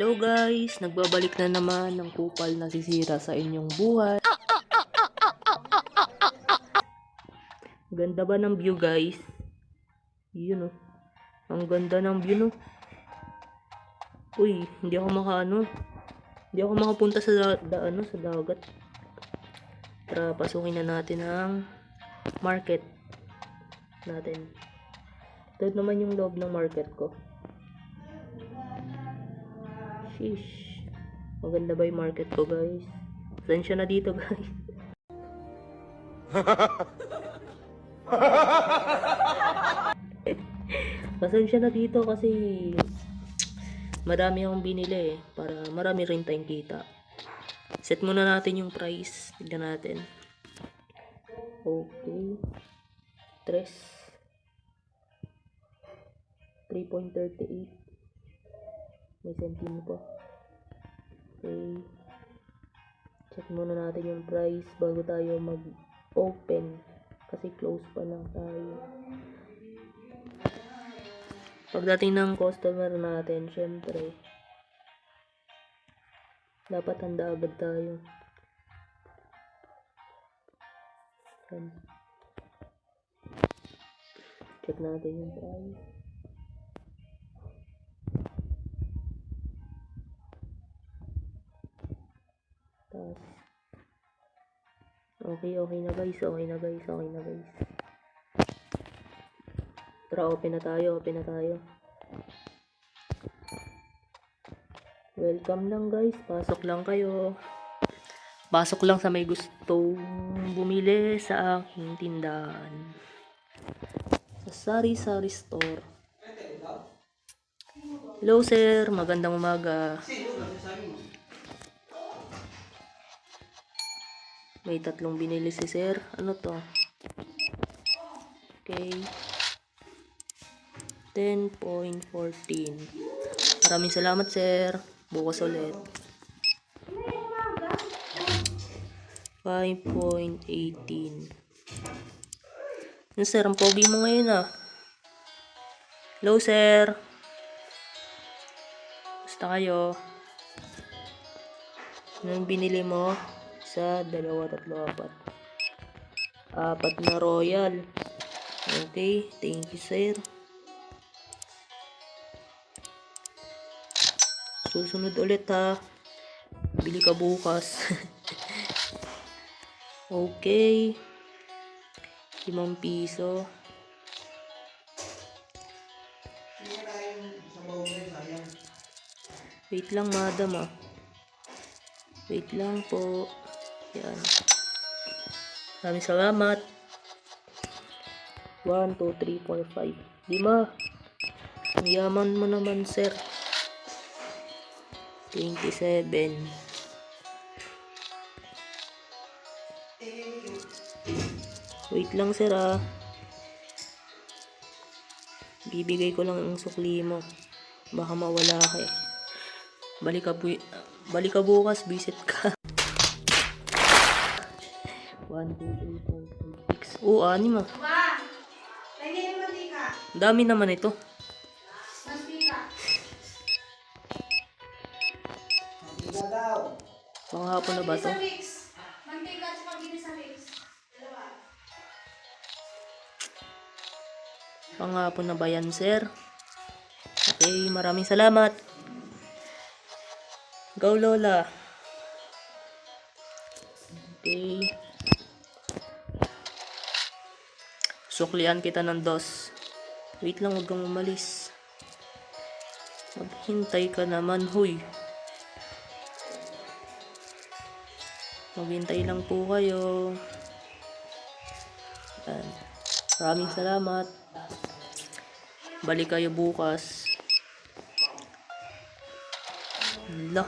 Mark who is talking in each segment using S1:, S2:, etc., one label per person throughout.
S1: Hello guys, nagbabalik na naman ng kupal na sisira sa inyong buhay. Ganda ba ng view guys? Yun oh. Ang ganda ng view no. Uy, hindi ako makapunta sa sa dagat. Tara, pasukin na natin ang market natin. Ito naman yung loob ng market ko. Sheesh. Maganda ba yung market ko guys? Pasensya na dito guys. Pasensya na dito kasi marami akong binili para marami rin tayong kita. Set muna natin yung price. Tignan natin. Okay. 3.38. May sentimo pa. Okay. Check muna natin yung price bago tayo mag-open. Kasi close pa lang tayo. Pagdating ng customer natin, syempre, dapat handa agad tayo. Yan. Check natin yung price. Tapos, okay na guys. Tara, open na tayo. Welcome lang guys, pasok lang kayo. Pasok lang sa may gustong bumili sa aking tindahan. Sa Sari Sari Store. Hello sir, magandang umaga. May 3 binili si sir. Ano to? Okay. 10.14. Maraming salamat sir. Bukas ulit. 5.18. Ano sir, ang pogi mo ngayon ah. Hello sir. Basta kayo. Anong binili mo? Sa 2, 3, 4. 4 na royal. Okay, thank you sir. Susunod ulit ha. Bili ka bukas. Okay. 5 piso. Wait lang madam ah. Wait lang po. Yan. Maraming salamat. 1, 2, 3, 4, 5. 5. Ang yaman mo naman sir. 27. Wait lang sir ah. Bibigay ko lang ang sukli mo. Baka mawala ka eh. Balik ka bukas, visit ka. 1, 2, 3, 4, 5, 6. Oo, 6 ah. Dami naman ito. Panghapon na ba to? Panghapon na ba yan, sir? Okay, maraming salamat. Go, Lola. Okay. Suklian kita ng 2. Wait lang, huwag kang umalis. Maghintay ka naman, huy. Maghintay lang po kayo. Yan. Maraming salamat. Balik kayo bukas. Hala.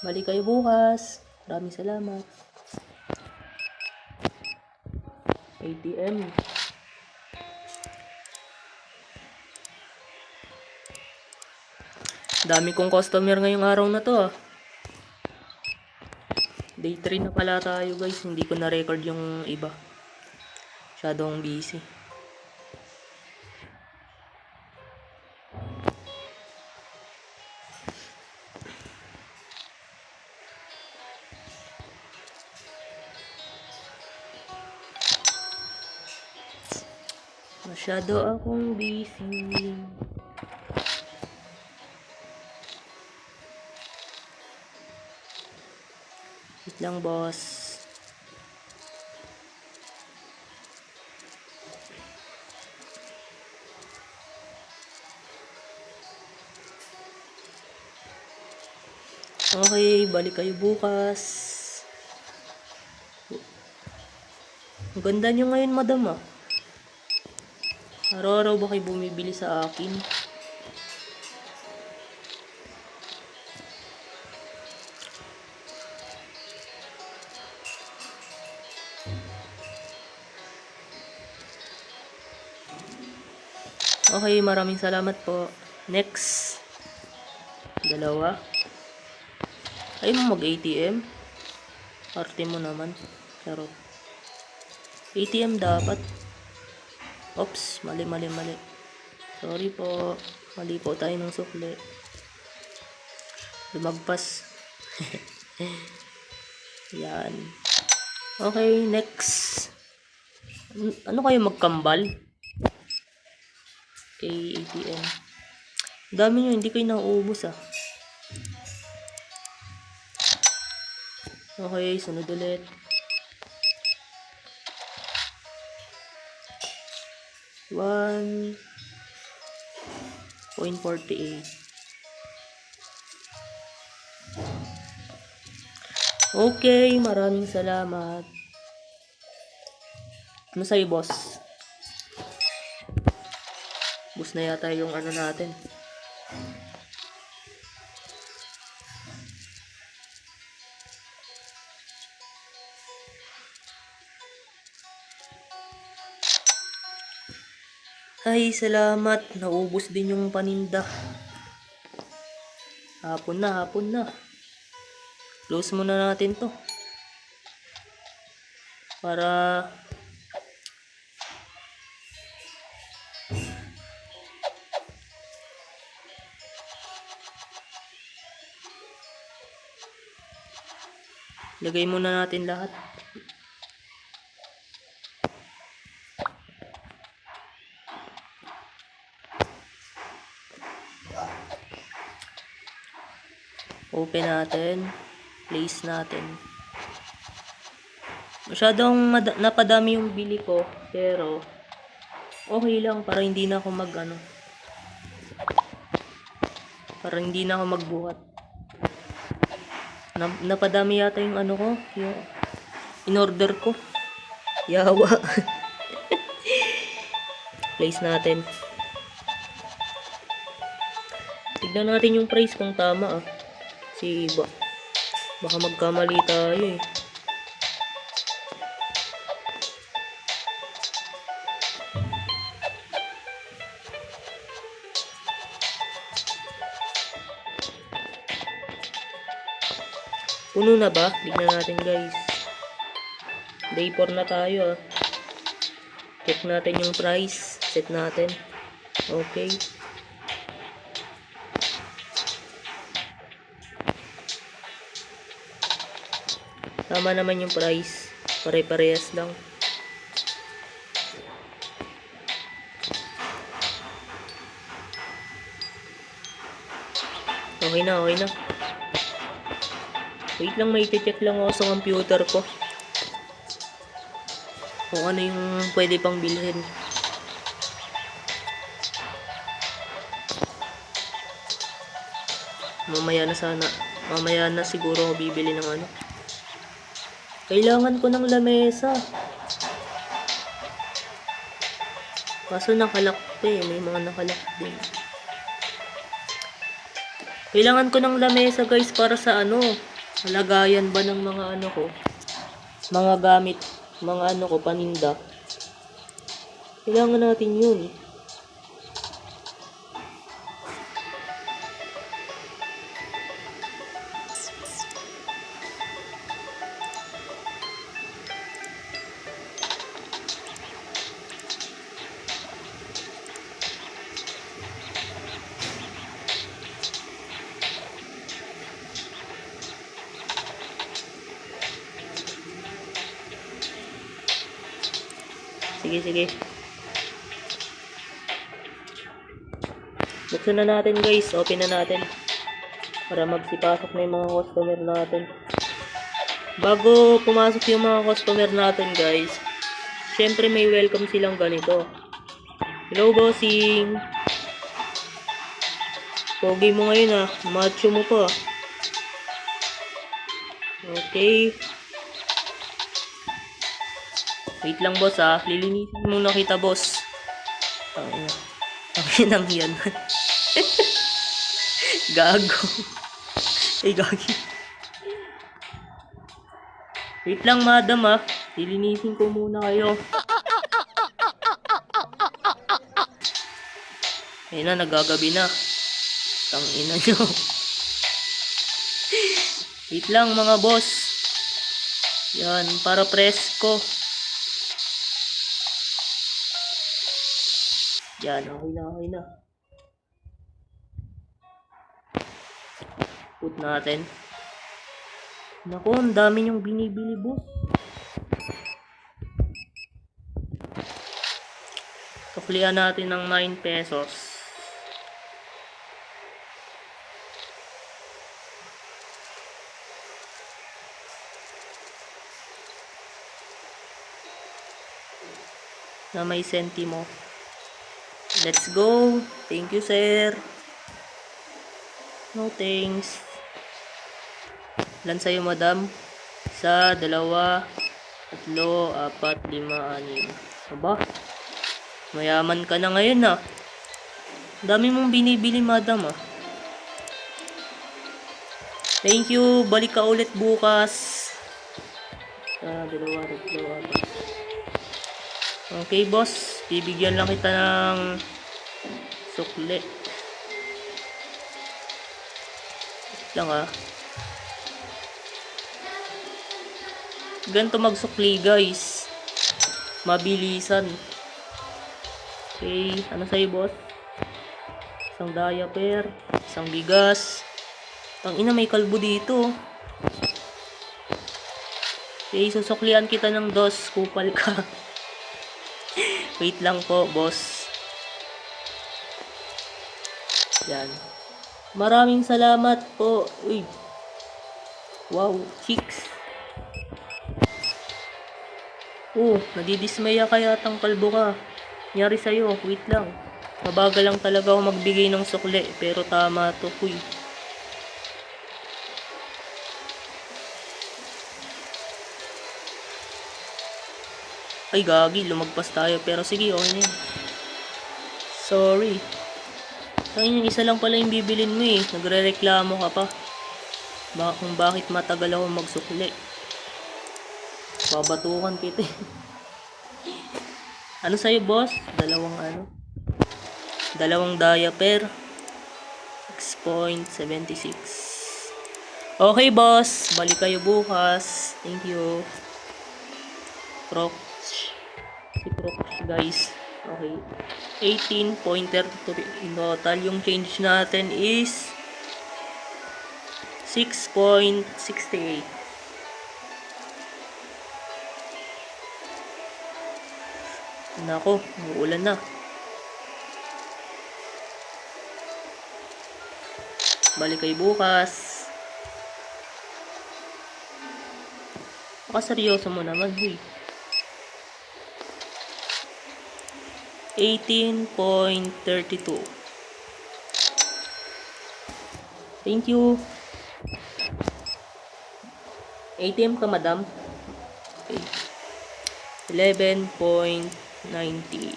S1: Balik kayo bukas. Maraming salamat. ATM. Dami kong customer ngayong araw na to ah. Day 3 na pala tayo guys. Hindi ko na record yung iba. Masyadong busy. Masyado akong busy. Wait lang, boss. Okay, balik kayo bukas. Ang ganda nyo ngayon, madam, ah. Araw-araw ba kayo bumibili sa akin? Okay, maraming salamat po. Next. Dalawa. Ayaw mo mag-ATM? Arte mo naman. Charot. ATM dapat. Oops, mali. Sorry po. Mali po tayo ng sukli. Lumagpas. Yan. Okay, next. Ano kayo magkambal? Kay ATM. Dami nyo, hindi kayo nauubos ah. Okay, sunod ulit. $1.48. Okay, maraming salamat. Ano sa'yo, boss? Bus na yata yung ano natin. Ay, salamat. Naubos din yung paninda. Hapon na. Close muna natin to. Para lagay muna natin lahat. Open natin. Place natin. Masyadong napadami yung bili ko. Pero okay lang para hindi na ako para hindi na ako magbuhat. Napadami yata yung ano ko. Yung in-order ko. Yawa. Place natin. Tignan natin yung price kung tama ah. Si iba. Baka magkamali tayo eh. Puno na ba? Tignan natin guys. Day 4 na tayo ah. Check natin yung price. Set natin. Okay. Tama naman yung price. Pare-parehas lang. Okay na. Wait lang, may check lang ako sa computer ko. Kung ano yung pwede pang bilhin. Mamaya na siguro ako bibili ng ano. Kailangan ko ng lamesa. Kaso nakalak to eh. May mga nakalak din. Kailangan ko ng lamesa guys para sa ano. Lagayan ba ng mga ano ko. Mga gamit. Mga ano ko, paninda. Kailangan natin yun. Sige, sige. Buksan na natin guys. Open na natin. Para magsipasok na yung mga customer natin. Bago pumasok yung mga customer natin guys, syempre may welcome silang ganito. Hello bossing. Pogi mo ngayon macho mo pa. Okay. Wait lang boss lilinisin muna kita boss. Ang inang yan. Gago. Ay gagi. Wait lang madam lilinisin ko muna kayo. Ayun na, nagagabi na. Tang ina nyo. Wait lang mga boss. Yan, para presko. Yan, okay na. Put natin. Naku, ang dami niyong binibili boss. Suklian natin ng 9 pesos. Na may sentimo. Let's go. Thank you, sir. No thanks. Ilan sa'yo, madam? Isa, dalawa, tatlo, apat, lima, anim. Aba? Mayaman ka na ngayon Dami mong binibili, madam Thank you. Balik ka ulit bukas. Dalawa, tatlo, apat. Okay, boss. Bibigyan lang kita ng sukli. Lang ganito magsukli guys. Mabilisan. Okay, ano sa'yo boss? Isang diaper, isang bigas. Tangina, may kalbo dito. Okay, susuklian kita ng dos. Kupal ka. Wait lang po, boss. Yan. Maraming salamat po. Uy. Wow, chicks. Nadidismaya kaya tang kalbo ka. Nyari sa'yo, wait lang. Mabagal lang talaga ako magbigay ng sukli. Pero tama to, uy. Ay, gagi. Lumagpas tayo. Pero sige, okay na yun. Sorry. Ayun, yung isa lang pala yung bibilin mo Nagre-reklamo ka pa. Kung bakit matagal ako magsukli. Babatukan kita Ano sa'yo, boss? Dalawang diaper. 6.76. Okay, boss. Balik kayo bukas. Thank you. Crocs. Si Crocs, guys. Okay. 18.33 in total. Yung change natin is 6.68. Nako, uulan na. Balik kayo bukas. Seryoso mo naman, huy. 18.32. Thank you. ATM ka, madam. Okay. 11.90.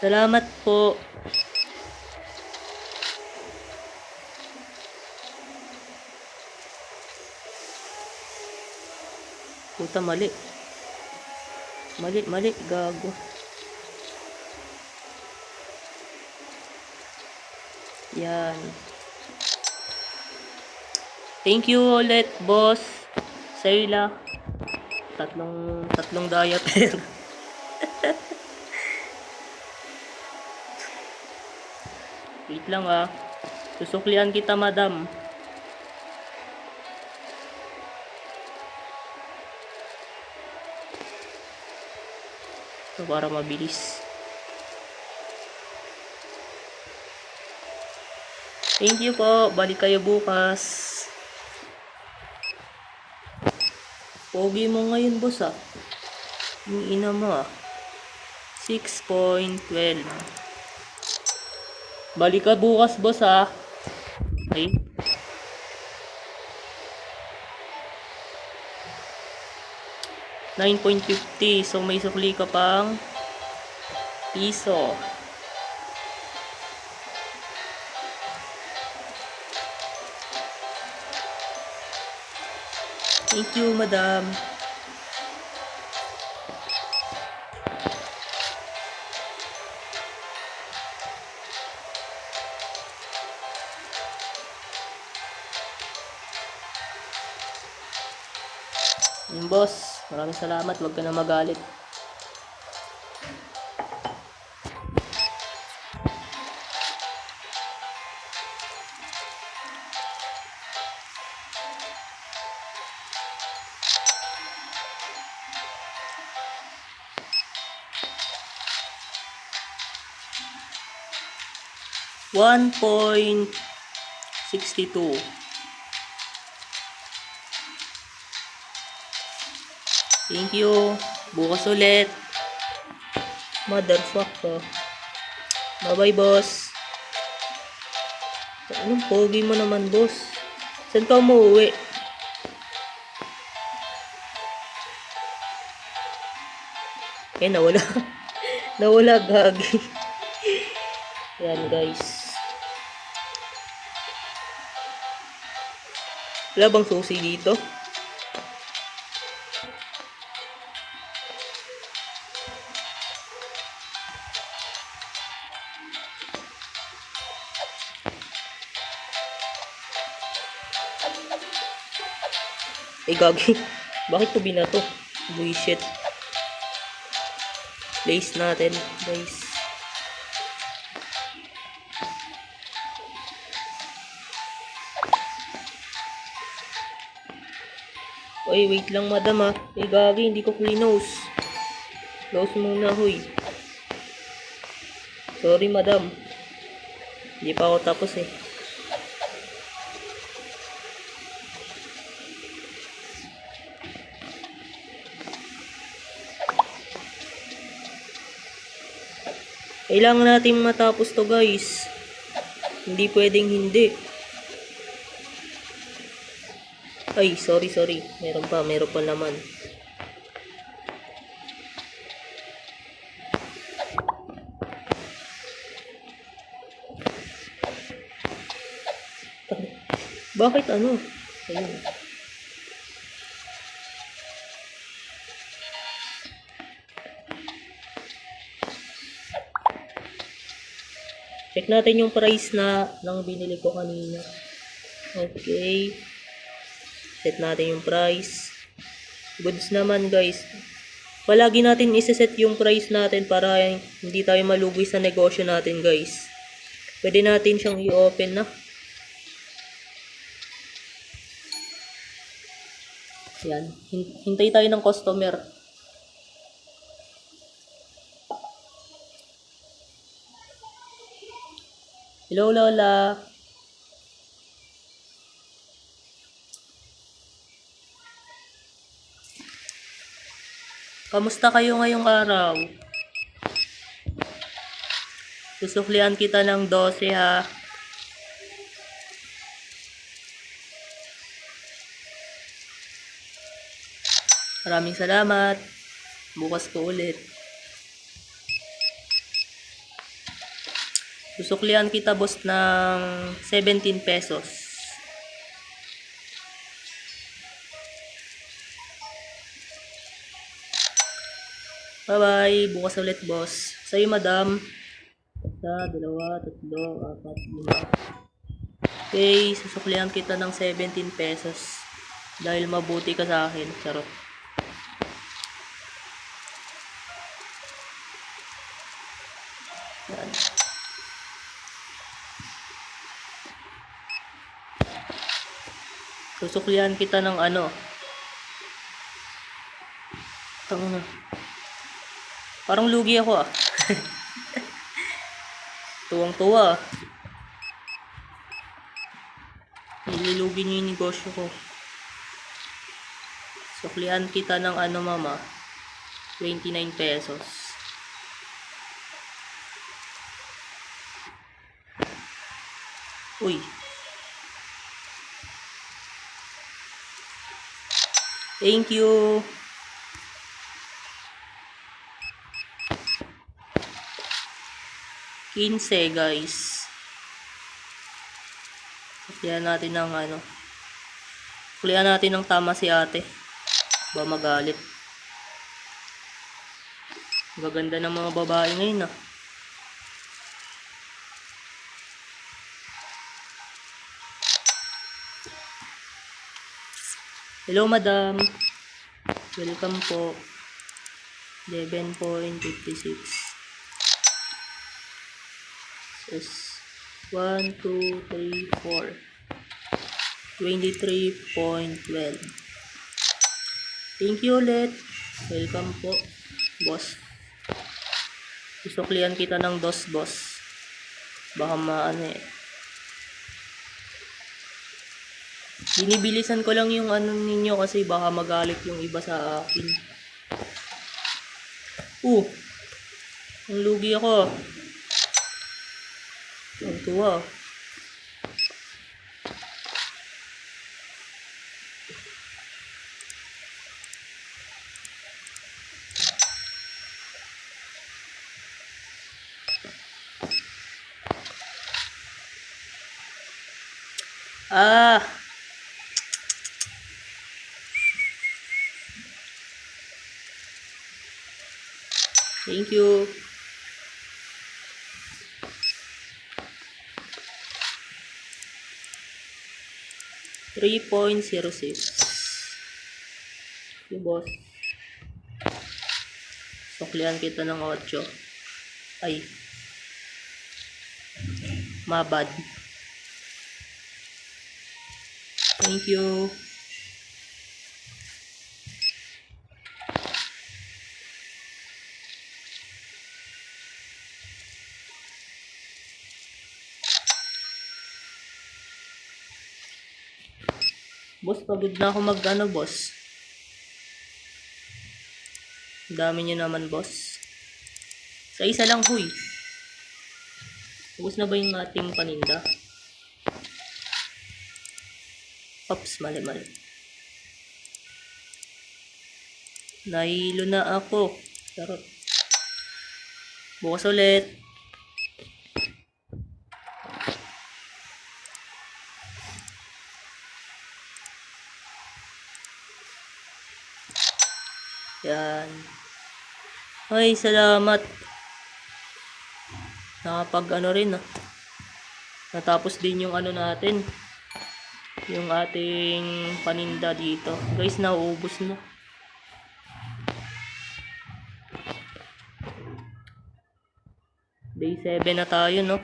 S1: Salamat po. Puta, mali. Mali, gago. Yan. Thank you ulit, boss. Sayla. Tatlong diaper. Wait lang susuklian kita, madam. So, para mabilis. Thank you po. Balik kayo bukas. Pogi mo ngayon, boss ah. Yung ina mo ah. 6.12. Balik ka bukas, boss ah. Okay. 9.50. So may sukli ka pang piso. Thank you, madam. Yung boss, maraming salamat. Huwag ka na magalit. $1.62. Thank you. Bukas ulit. Motherfucker. Bye-bye, boss. Anong pogi mo naman, boss? Saan ka umuwi? Nawala. Nawala, gagi. Yan, guys. Wala bang susi dito? Gagi. Bakit ko binato? Bullshit. Place natin, guys. Oy, wait lang, madam ah. Gagi, hindi ko fully nose. Nose muna, huy. Sorry, madam. Hindi pa ako tapos eh. Kailangan natin matapos to, guys. Hindi pwedeng hindi. Ay, sorry. Meron pa naman. Bakit ano? Ayun. Check natin yung price na nang binili ko kanina. Okay. Set natin yung price. Goods naman, guys. Palagi natin isa-set yung price natin para hindi tayo malugi sa negosyo natin, guys. Pwede natin siyang i-open na. Yan. Hintay tayo ng customer. Hello, Lola. Kamusta kayo ngayong araw? Susuklian kita ng 12 ha. Maraming salamat. Bukas ko ulit. Susuklian kita, boss, ng 17 pesos. Bye-bye. Bukas ulit, boss. Sa'yo, madam. 1, 2, 3, 4, 5. Okay, susuklian kita ng 17 pesos. Dahil mabuti ka sa akin. Charot. Yan. Susuklian kita ng ano. Tanga na. Parang lugi ako ah. Tuwang-tuwa ah. Nililugi niyo yung negosyo ko. Suklian kita ng ano mama, 29 pesos. Uy. Thank you. Kinse guys. Suklian natin ng ano. Suklian natin ng tama si ate. Ba magalit. Gaganda ng mga babae ngayon ah. Hello madam. Welcome po. 11.56. Yes. 1, 2, 3, 4. 23.12. Thank you ulit. Welcome po, boss. Isuklian kita ng dos, boss. Baka maano eh. Binibilisan ko lang yung ano ninyo kasi baka magalit yung iba sa akin. Ang lugi ako. Ang tuwa. Ah! Thank you. $3.06. Yung boss. Suklian kita ng 8. Ay. Mabad. Thank you. Boss, pagod na ako mag-ano, boss. Dami nyo naman, boss. Sa isa lang, huy. Ubus na ba yung ating paninda? Ops, mali. Nahilo na ako. Charot. Bukas ulit. Yan. Ay, salamat. Nakapag ano rin ah. Natapos din yung ano natin. Yung ating paninda dito. Guys, nauubos na. Day 7 na tayo, no?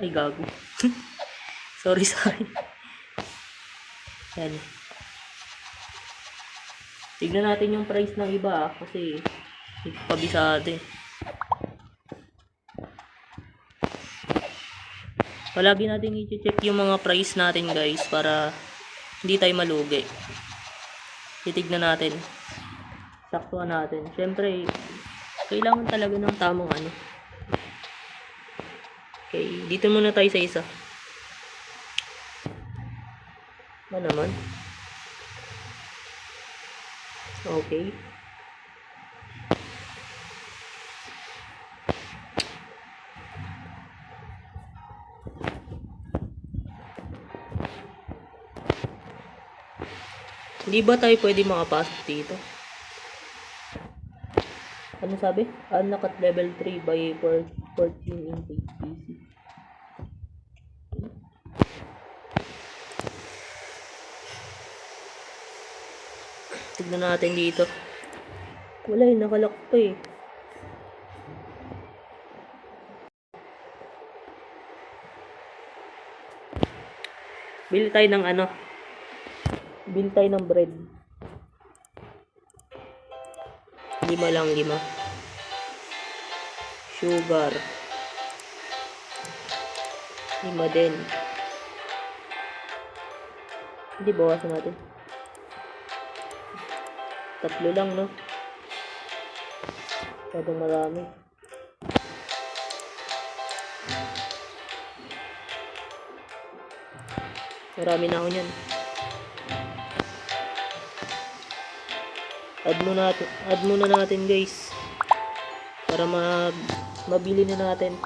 S1: Ay, gago. sorry. Yan. Tignan natin yung price ng iba kasi hindi ko kabisado eh. Palagi natin i-check yung mga price natin guys para hindi tayo malugi. Titignan natin. Saktuhan natin. Siyempre, kailangan talaga ng tamang ano. Okay, dito muna tayo sa isa. Ba naman? Okay. Hindi ba tayo pwede makapasok dito? Ano sabi? Unlock at level 3 by 14 intake PC. Tignan natin dito. Wala eh, nakalock pa eh. Bili tayo ng ano? Bili tayo ng bread. 5 lang, 5. Sugar. 5 din. Hindi, bawasan natin. 3 lang, no? Masyadong marami. Marami na ako niyan. Add muna natin guys. Para mabili na natin.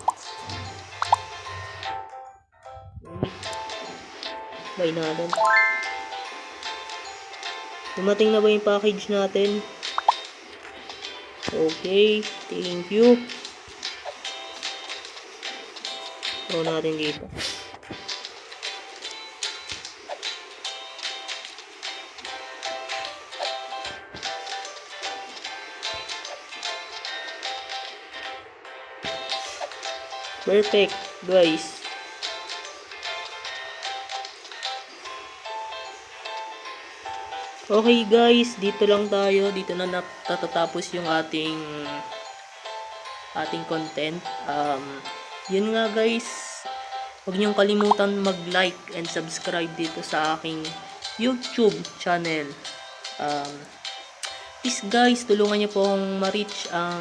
S1: Buy natin. Dumating na ba yung package natin? Okay, thank you. Ito natin dito. Perfect, guys. Okay guys, dito lang tayo. Dito na natatapos yung ating content. Yun nga guys. Huwag niyong kalimutan mag-like and subscribe dito sa aking YouTube channel. Please guys, tulungan niyo po akong ma-reach ang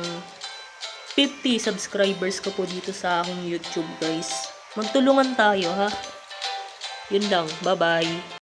S1: 50 subscribers ko po dito sa aking YouTube guys. Magtulungan tayo ha. Yun lang. Bye-bye.